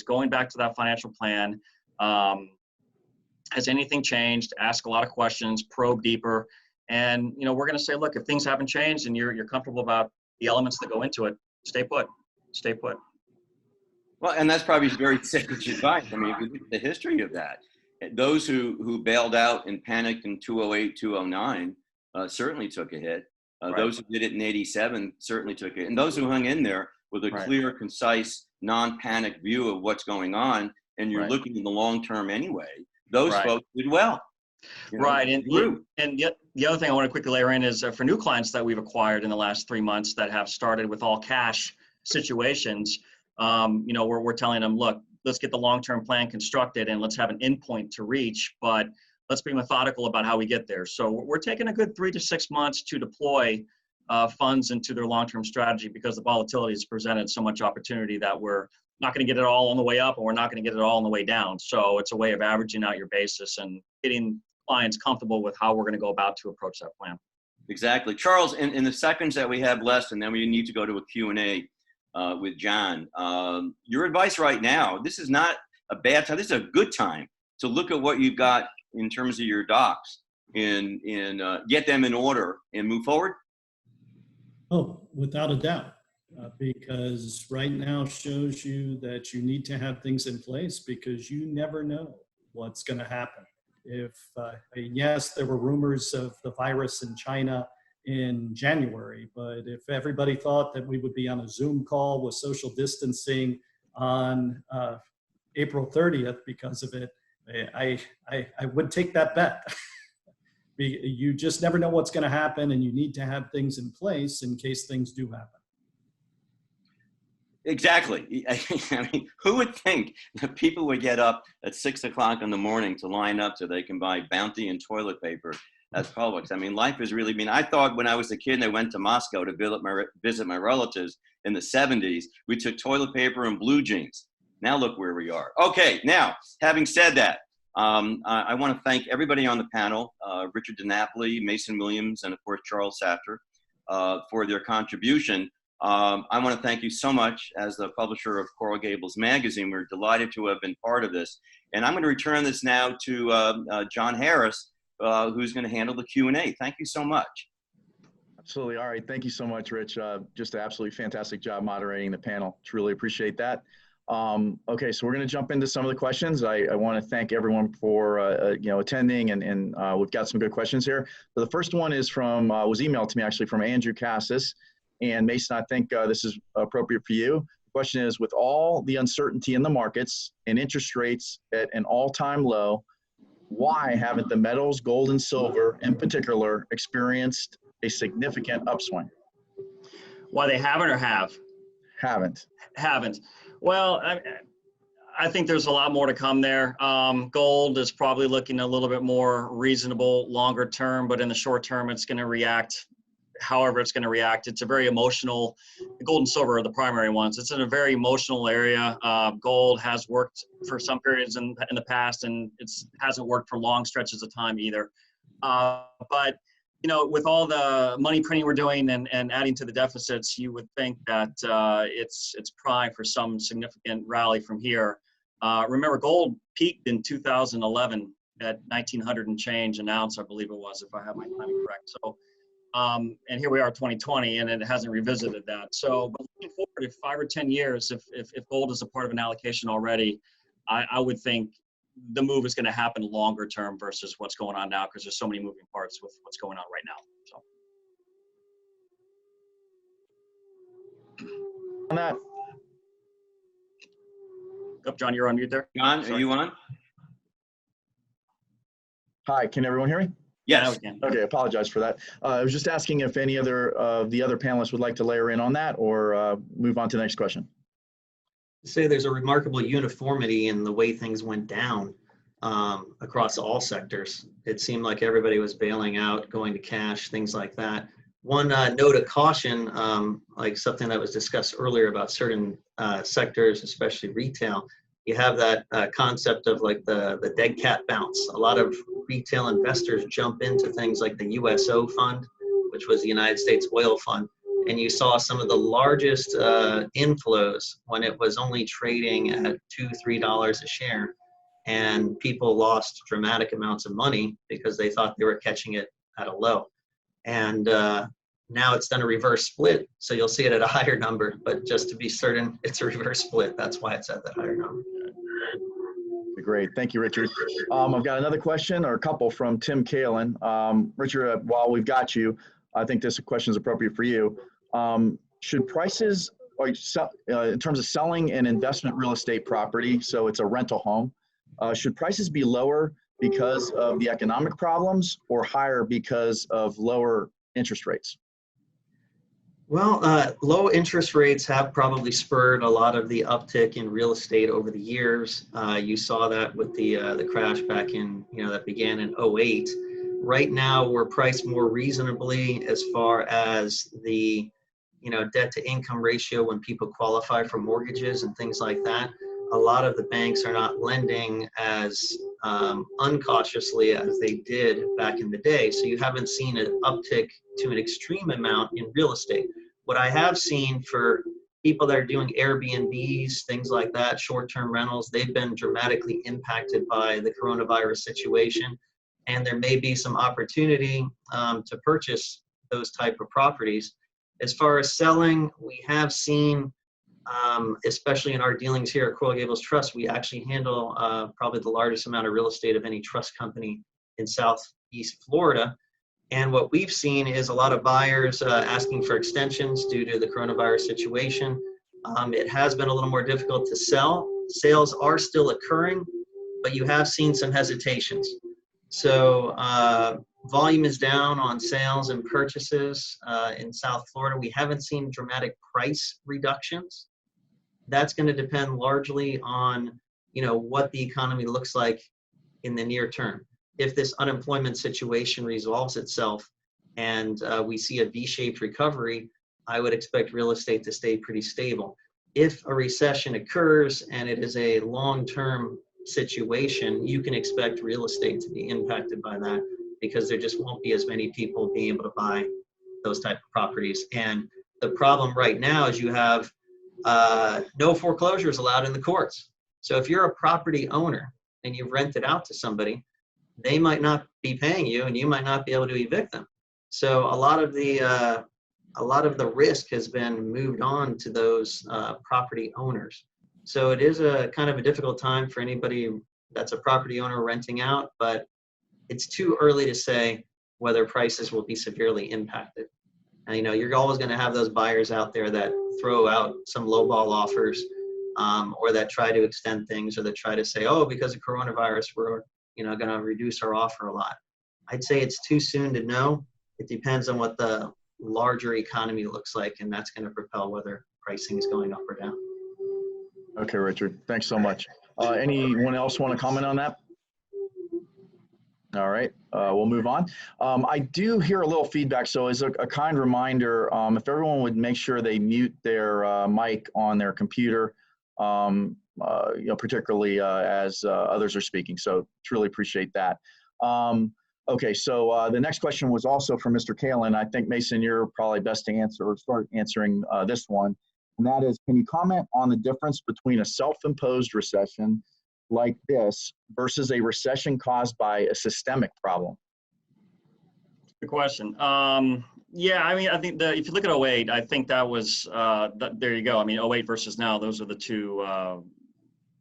going back to that financial plan. Has anything changed? Ask a lot of questions, probe deeper. And, you know, we're going to say, look, if things haven't changed and you're comfortable about the elements that go into it, stay put, stay put. Well, and that's probably very sage advice. I mean, if you look at the history of that, those who bailed out and panicked in 2008, 2009 certainly took a hit. Right. Those who did it in 87 certainly took it. And those who hung in there with a Right. clear, concise, non-panic view of what's going on, and you're Right. looking in the long term anyway, those Right. folks did well. You know, Right. grew. And yet the other thing I want to quickly layer in is for new clients that we've acquired in the last 3 months that have started with all cash situations, you know, we're telling them, look, let's get the long-term plan constructed and let's have an endpoint to reach, but let's be methodical about how we get there. So we're taking a good 3 to 6 months to deploy funds into their long-term strategy because the volatility has presented so much opportunity that we're not going to get it all on the way up and we're not going to get it all on the way down. So it's a way of averaging out your basis and getting clients comfortable with how we're going to go about to approach that plan. Exactly. Charles, in the seconds that we have left, and then we need to go to a Q&A with John, your advice right now, this is not a bad time. This is a good time to look at what you've got in terms of your docs and get them in order and move forward. Oh, without a doubt, because right now shows you that you need to have things in place because you never know what's going to happen. If, yes, there were rumors of the virus in China in January, but if everybody thought that we would be on a Zoom call with social distancing on April 30th because of it, I would take that bet. You just never know what's going to happen, and you need to have things in place in case things do happen. Exactly. I mean, who would think that people would get up at 6 o'clock in the morning to line up so they can buy Bounty and toilet paper as Publix? I mean, life has really been, I thought when I was a kid and I went to Moscow to visit my relatives in the 70s, we took toilet paper and blue jeans. Now look where we are. Okay, now, having said that, I want to thank everybody on the panel, Richard DeNapoli, Mason Williams, and of course, Charles Sacher, for their contribution. I want to thank you so much as the publisher of Coral Gables Magazine. We're delighted to have been part of this. And I'm going to return this now to John Harris, who's going to handle the Q&A. Thank you so much. Absolutely. All right. Thank you so much, Rich. Just an absolutely fantastic job moderating the panel. Truly appreciate that. Okay, so we're going to jump into some of the questions. I want to thank everyone for attending, and we've got some good questions here. So the first one is from was emailed to me actually from Andrew Cassis, and Mason, I think this is appropriate for you. The question is, with all the uncertainty in the markets and interest rates at an all-time low, why haven't the metals, gold and silver in particular, experienced a significant upswing? Why they haven't or have? Haven't. Haven't. Well, I think there's a lot more to come there. Gold is probably looking a little bit more reasonable longer term, but in the short term, it's going to react however it's going to react. It's a very emotional, gold and silver are the primary ones. It's in a very emotional area. Gold has worked for some periods in the past, and it hasn't worked for long stretches of time either. But you know, with all the money printing we're doing and adding to the deficits, you would think that it's primed for some significant rally from here. Remember, gold peaked in 2011 at 1,900 and change an ounce, I believe it was, if I have my timing correct. So, and here we are, 2020, and it hasn't revisited that. So, but looking forward, if 5 or 10 years, if gold is a part of an allocation already, I would think the move is going to happen longer term versus what's going on now, because there's so many moving parts with what's going on right now. So. On that. Oh, John, you're on mute there. John, Sorry. are you on? Hi, can everyone hear me? Yes. Okay, apologize for that. I was just asking if any other of the other panelists would like to layer in on that or move on to the next question. Say there's a remarkable uniformity in the way things went down across all sectors. It seemed like everybody was bailing out, going to cash, things like that. One note of caution, like something that was discussed earlier about certain sectors, especially retail, you have that concept of like the dead cat bounce. A lot of retail investors jump into things like the USO fund, which was the United States Oil Fund. And you saw some of the largest inflows when it was only trading at $2, $3 a share. And people lost dramatic amounts of money because they thought they were catching it at a low. And now it's done a reverse split. So you'll see it at a higher number, but just to be certain, it's a reverse split. That's why it's at that higher number. Great. Thank you, Richard. I've got another question, or a couple, from Tim Kalen. Richard, while we've got you, I think this question is appropriate for you. Should prices, or in terms of selling an investment real estate property, so it's a rental home, should prices be lower because of the economic problems or higher because of lower interest rates? Well, low interest rates have probably spurred a lot of the uptick in real estate over the years. You saw that with the crash back in, that began in '08. Right now, we're priced more reasonably as far as the, debt to income ratio when people qualify for mortgages and things like that. A lot of the banks are not lending as uncautiously as they did back in the day. So you haven't seen an uptick to an extreme amount in real estate. What I have seen for people that are doing Airbnbs, things like that, short-term rentals, they've been dramatically impacted by the coronavirus situation. And there may be some opportunity to purchase those type of properties. As far as selling, we have seen, especially in our dealings here at Coral Gables Trust, we actually handle probably the largest amount of real estate of any trust company in Southeast Florida. And what we've seen is a lot of buyers asking for extensions due to the coronavirus situation. It has been a little more difficult to sell. Sales are still occurring, but you have seen some hesitations. So volume is down on sales and purchases in South Florida. We haven't seen dramatic price reductions. That's going to depend largely on, what the economy looks like in the near term. If this unemployment situation resolves itself and we see a V-shaped recovery, I would expect real estate to stay pretty stable. If a recession occurs and it is a long-term situation, you can expect real estate to be impacted by that because there just won't be as many people being able to buy those type of properties. And the problem right now is you have no foreclosures allowed in the courts. So if you're a property owner and you've rented out to somebody, they might not be paying you and you might not be able to evict them. So a lot of the risk has been moved on to those property owners. So it is a kind of a difficult time for anybody that's a property owner renting out, but it's too early to say whether prices will be severely impacted. And, you're always going to have those buyers out there that throw out some lowball offers or that try to extend things or that try to say, oh, because of coronavirus, we're going to reduce our offer a lot. I'd say it's too soon to know. It depends on what the larger economy looks like, and that's going to propel whether pricing is going up or down. Okay, Richard, thanks so much. Anyone else want to comment on that? All right, we'll move on. I do hear a little feedback, so as a kind reminder, if everyone would make sure they mute their mic on their computer, particularly as others are speaking. So truly appreciate that. Okay, so the next question was also from Mr. Kalen. I think, Mason, you're probably best to answer or start answering this one. And that is, can you comment on the difference between a self-imposed recession like this versus a recession caused by a systemic problem? Good question. Yeah, I think if you look at '08, I think that was, there you go. I mean, '08 versus now, those are the two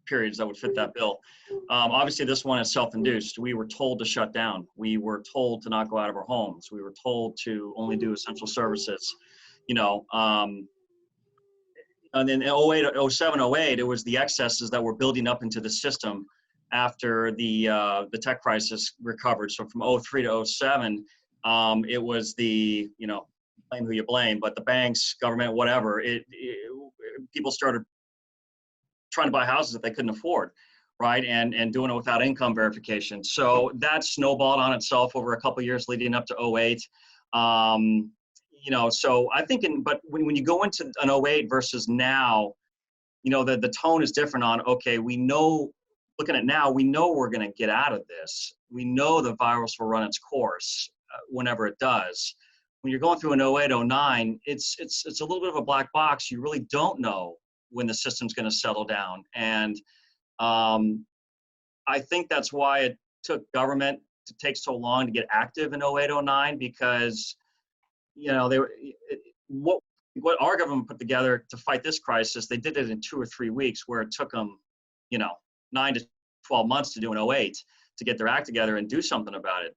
periods that would fit that bill. Obviously, this one is self-induced. We were told to shut down. We were told to not go out of our homes. We were told to only do essential services, And then in 08, 07, 08, it was the excesses that were building up into the system after the tech crisis recovered. So from 03 to 07, it was the, blame who you blame, but the banks, government, whatever, people started trying to buy houses that they couldn't afford, right? And doing it without income verification. So that snowballed on itself over a couple of years leading up to 08. So I think, but when you go into an 08 versus now, the tone is different on, okay, we know, looking at now, we know we're going to get out of this. We know the virus will run its course whenever it does. When you're going through an 08, 09, it's a little bit of a black box. You really don't know when the system's going to settle down. And I think that's why it took government to take so long to get active in 08, 09, because you know, what our government put together to fight this crisis, they did it in 2 or 3 weeks, where it took them, you know, 9 to 12 months to do in 08 to get their act together and do something about it.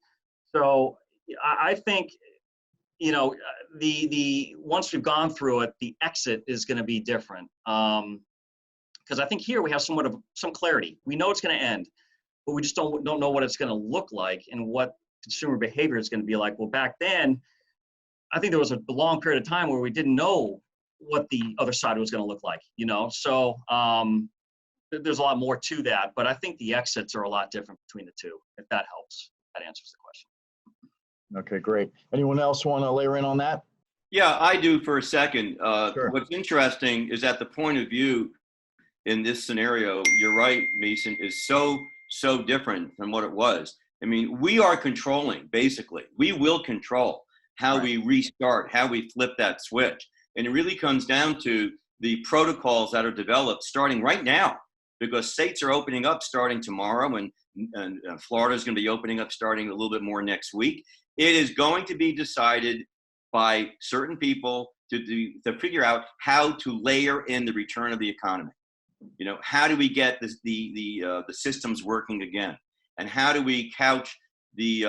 So I think, you know, the once we've gone through it, the exit is going to be different. Because I think here we have somewhat of some clarity. We know it's going to end, but we just don't know what it's going to look like and what consumer behavior is going to be like. Well, back then, I think there was a long period of time where we didn't know what the other side was going to look like, you know? So there's a lot more to that, but I think the exits are a lot different between the two, if that helps. That answers the question. Okay, great. Anyone else want to layer in on that? Yeah, I do for a second. Sure. What's interesting is that the point of view in this scenario, you're right, Mason, is so different from what it was. I mean, we are controlling, basically. We will control how we restart, how we flip that switch. And it really comes down to the protocols that are developed starting right now, because states are opening up starting tomorrow, and Florida is going to be opening up starting a little bit more next week. It is going to be decided by certain people to figure out how to layer in the return of the economy. You know, how do we get the systems working again? And how do we couch the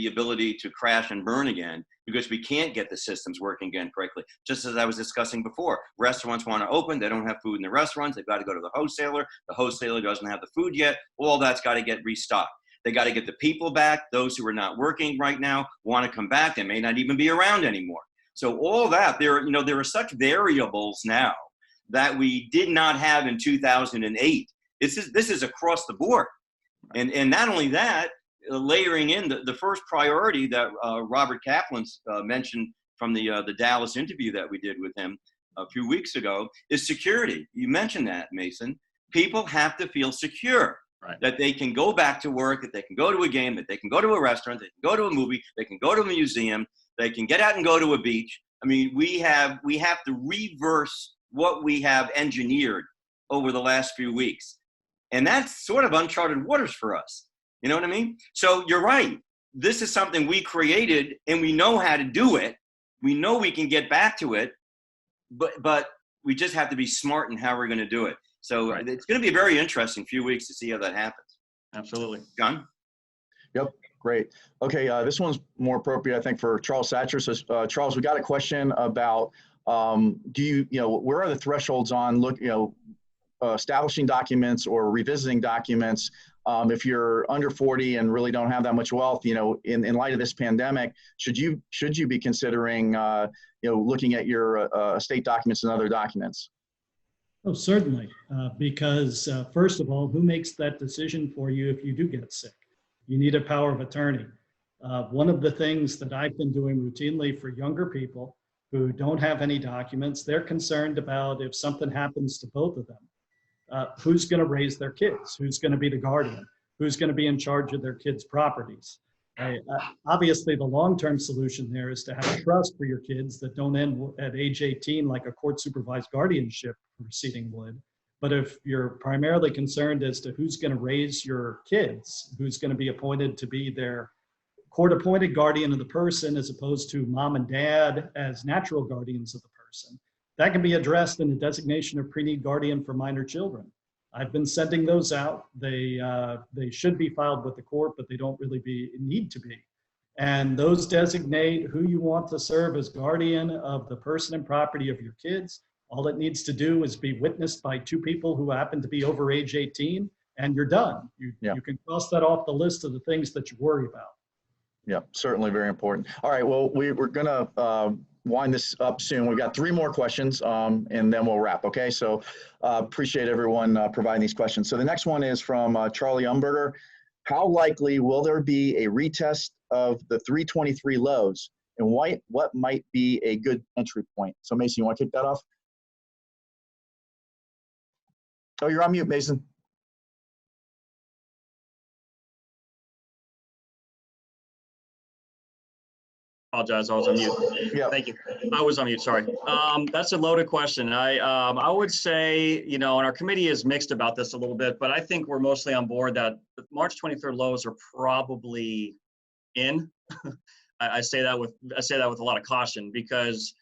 ability to crash and burn again, because we can't get the systems working again correctly. Just as I was discussing before, restaurants want to open, they don't have food in the restaurants, they've got to go to the wholesaler doesn't have the food yet, all that's got to get restocked. They got to get the people back, those who are not working right now want to come back, they may not even be around anymore. So all that, there are such variables now that we did not have in 2008. This is across the board. And not only that, layering in the first priority that Robert Kaplan mentioned from the Dallas interview that we did with him a few weeks ago is security. You mentioned that, Mason. People have to feel secure, that they can go back to work, that they can go to a game, that they can go to a restaurant, they can go to a movie, they can go to a museum, they can get out and go to a beach. I mean, we have to reverse what we have engineered over the last few weeks. And that's sort of uncharted waters for us. You know what I mean? So you're right. This is something we created and we know how to do it. We know we can get back to it, but we just have to be smart in how we're going to do it. So It's going to be a very interesting few weeks to see how that happens. Absolutely. John? Yep, great. Okay, this one's more appropriate, I think, for Charles Sacher. So Charles, we got a question about, where are the thresholds on establishing documents or revisiting documents if you're under 40 and really don't have that much wealth, in light of this pandemic, should you be considering, looking at your estate documents and other documents? Oh, certainly, because first of all, who makes that decision for you if you do get sick? You need a power of attorney. One of the things that I've been doing routinely for younger people who don't have any documents, they're concerned about if something happens to both of them. Who's going to raise their kids? Who's going to be the guardian? Who's going to be in charge of their kids' properties? Obviously, the long-term solution there is to have a trust for your kids that don't end at age 18 like a court-supervised guardianship proceeding would. But if you're primarily concerned as to who's going to raise your kids, who's going to be appointed to be their court-appointed guardian of the person as opposed to mom and dad as natural guardians of the person, that can be addressed in a designation of pre-need guardian for minor children. I've been sending those out. They should be filed with the court, but they don't really need to be. And those designate who you want to serve as guardian of the person and property of your kids. All it needs to do is be witnessed by 2 people who happen to be over age 18, and you're done. You can cross that off the list of the things that you worry about. Yeah, certainly very important. All right, well, we're going to wind this up soon. We've got 3 more questions and then we'll wrap, okay? So appreciate everyone providing these questions. So the next one is from Charlie Umberger. How likely will there be a retest of the 323 lows, and what might be a good entry point? So Mason, you want to kick that off? Oh, you're on mute, Mason. Apologize, I was on mute. Yeah. Thank you. I was on mute, sorry. That's a loaded question. I would say, and our committee is mixed about this a little bit, but I think we're mostly on board that the March 23rd lows are probably in. I say that with a lot of caution because,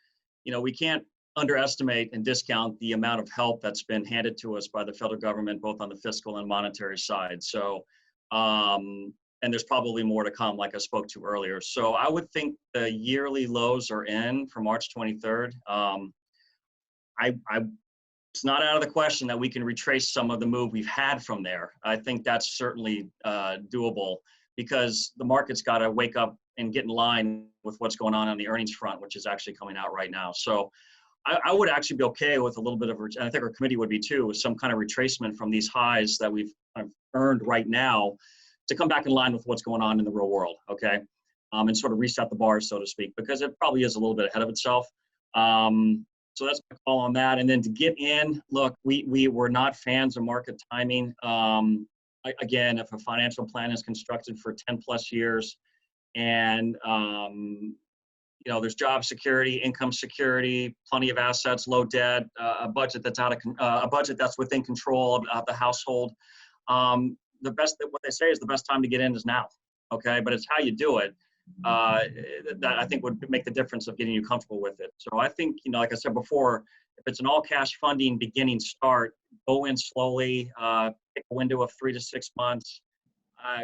we can't underestimate and discount the amount of help that's been handed to us by the federal government, both on the fiscal and monetary side. So, and there's probably more to come, like I spoke to earlier. So I would think the yearly lows are in for March 23rd. It's not out of the question that we can retrace some of the move we've had from there. I think that's certainly doable because the market's got to wake up and get in line with what's going on the earnings front, which is actually coming out right now. So I would actually be okay with a little bit of, and I think our committee would be too, with some kind of retracement from these highs that we've earned right now to come back in line with what's going on in the real world, okay? And sort of reset the bars, so to speak, because it probably is a little bit ahead of itself. So that's my call on that. And then to get in, look, we were not fans of market timing. Again, if a financial plan is constructed for 10 plus years and, there's job security, income security, plenty of assets, low debt, a budget that's within control of the household. What they say is the best time to get in is now. Okay. But it's how you do it. That I think would make the difference of getting you comfortable with it. So I think, like I said before, if it's an all cash funding beginning start, go in slowly, pick a window of 3 to 6 months.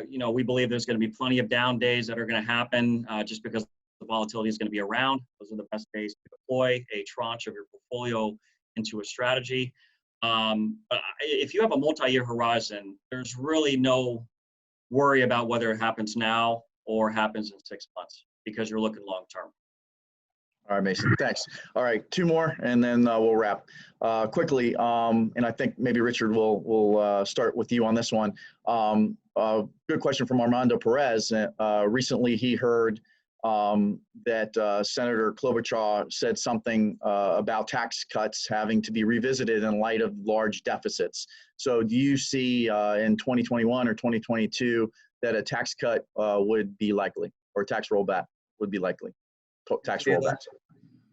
We believe there's going to be plenty of down days that are going to happen just because the volatility is going to be around. Those are the best days to deploy a tranche of your portfolio into a strategy. But if you have a multi-year horizon, there's really no worry about whether it happens now or happens in 6 months because you're looking long term. All right, Mason, thanks. All right, 2 more and then we'll wrap quickly. And I think maybe Richard will start with you on this one. Good question from Armando Perez. Recently he heard that Senator Klobuchar said something about tax cuts having to be revisited in light of large deficits. So do you see in 2021 or 2022 that a tax cut would be likely, or tax rollback would be likely? Tax rollbacks.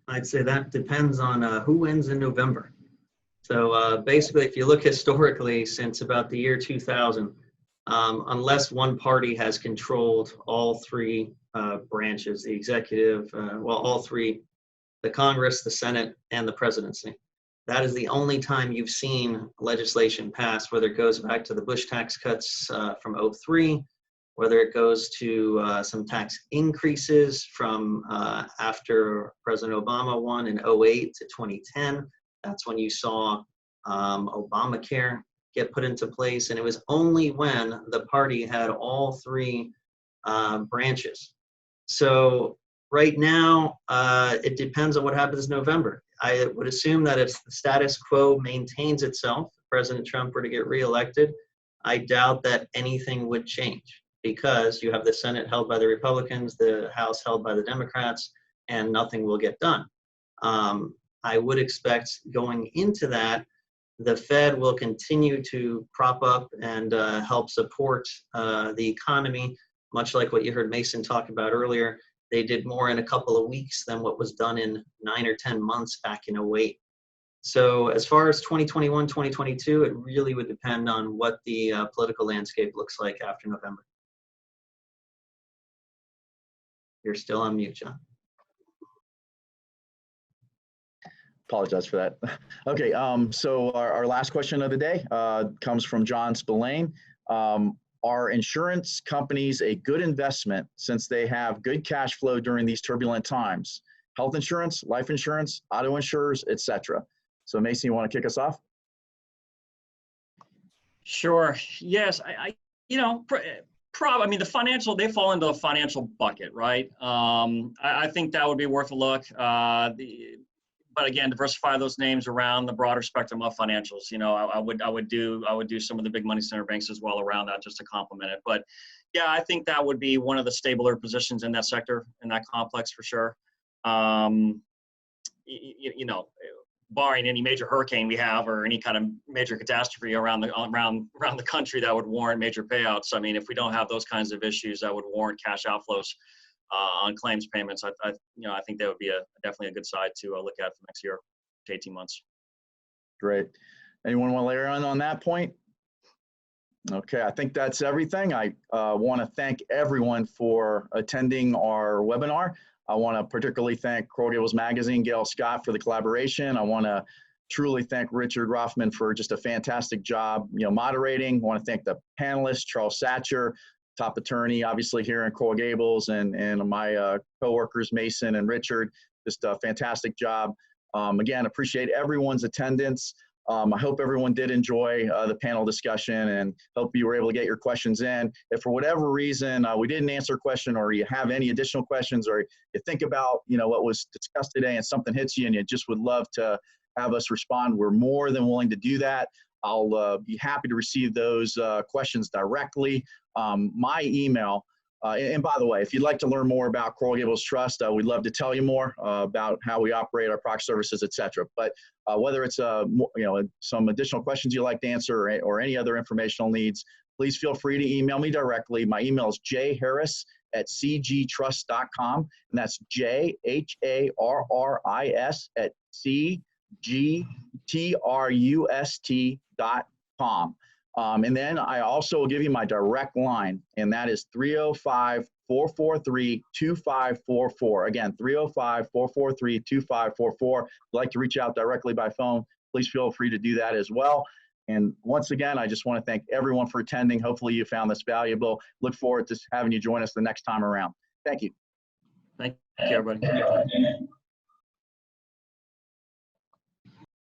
I'd say that depends on who wins in November. So basically, if you look historically since about the year 2000, unless one party has controlled all 3 branches, the executive, all 3, the Congress, the Senate, and the presidency. That is the only time you've seen legislation pass, whether it goes back to the Bush tax cuts from 2003, whether it goes to some tax increases from after President Obama won in 2008 to 2010. That's when you saw Obamacare get put into place. And it was only when the party had all 3 branches. So right now, it depends on what happens in November. I would assume that if the status quo maintains itself, if President Trump were to get reelected, I doubt that anything would change because you have the Senate held by the Republicans, the House held by the Democrats, and nothing will get done. I would expect going into that, the Fed will continue to prop up and help support the economy, much like what you heard Mason talk about earlier. They did more in a couple of weeks than what was done in 9 or 10 months back in 2008. So as far as 2021, 2022, it really would depend on what the political landscape looks like after November. You're still on mute, John. Apologize for that. Okay, so our last question of the day comes from John Spillane. Are insurance companies a good investment since they have good cash flow during these turbulent times? Health insurance, life insurance, auto insurers, etc. So Mason, you want to kick us off? Sure. Yes. I the financial, they fall into the financial bucket, right? I think that would be worth a look. But again, diversify those names around the broader spectrum of financials. I would do some of the big money center banks as well around that just to complement it. But yeah, I think that would be one of the stabler positions in that sector, in that complex for sure. Barring any major hurricane we have or any kind of major catastrophe around the country that would warrant major payouts. I mean, if we don't have those kinds of issues that would warrant cash outflows on claims payments, I think that would be definitely a good side to look at for next year to 18 months. Great. Anyone want to layer on that point? Okay, I think that's everything. I want to thank everyone for attending our webinar. I want to particularly thank Coral Gables Magazine, Gail Scott, for the collaboration. I want to truly thank Richard Roffman for just a fantastic job, moderating. I want to thank the panelists, Charles Sacher, top attorney, obviously here in Coral Gables, and my coworkers, Mason and Richard. Just a fantastic job. Again, appreciate everyone's attendance. I hope everyone did enjoy the panel discussion, and hope you were able to get your questions in. If for whatever reason we didn't answer a question, or you have any additional questions, or you think about what was discussed today and something hits you and you just would love to have us respond, we're more than willing to do that. I'll be happy to receive those questions directly. My email, and by the way, if you'd like to learn more about Coral Gables Trust, we'd love to tell you more about how we operate our proxy services, etc. But whether it's some additional questions you'd like to answer, or any other informational needs, please feel free to email me directly. My email is jharris@cgtrust.com, and that's JHARRIS@cgtrust.com. And then I also will give you my direct line, and that is 305-443-2544. Again, 305-443-2544. If you'd like to reach out directly by phone, please feel free to do that as well. And once again, I just want to thank everyone for attending. Hopefully you found this valuable. Look forward to having you join us the next time around. Thank you. Thank you, everybody.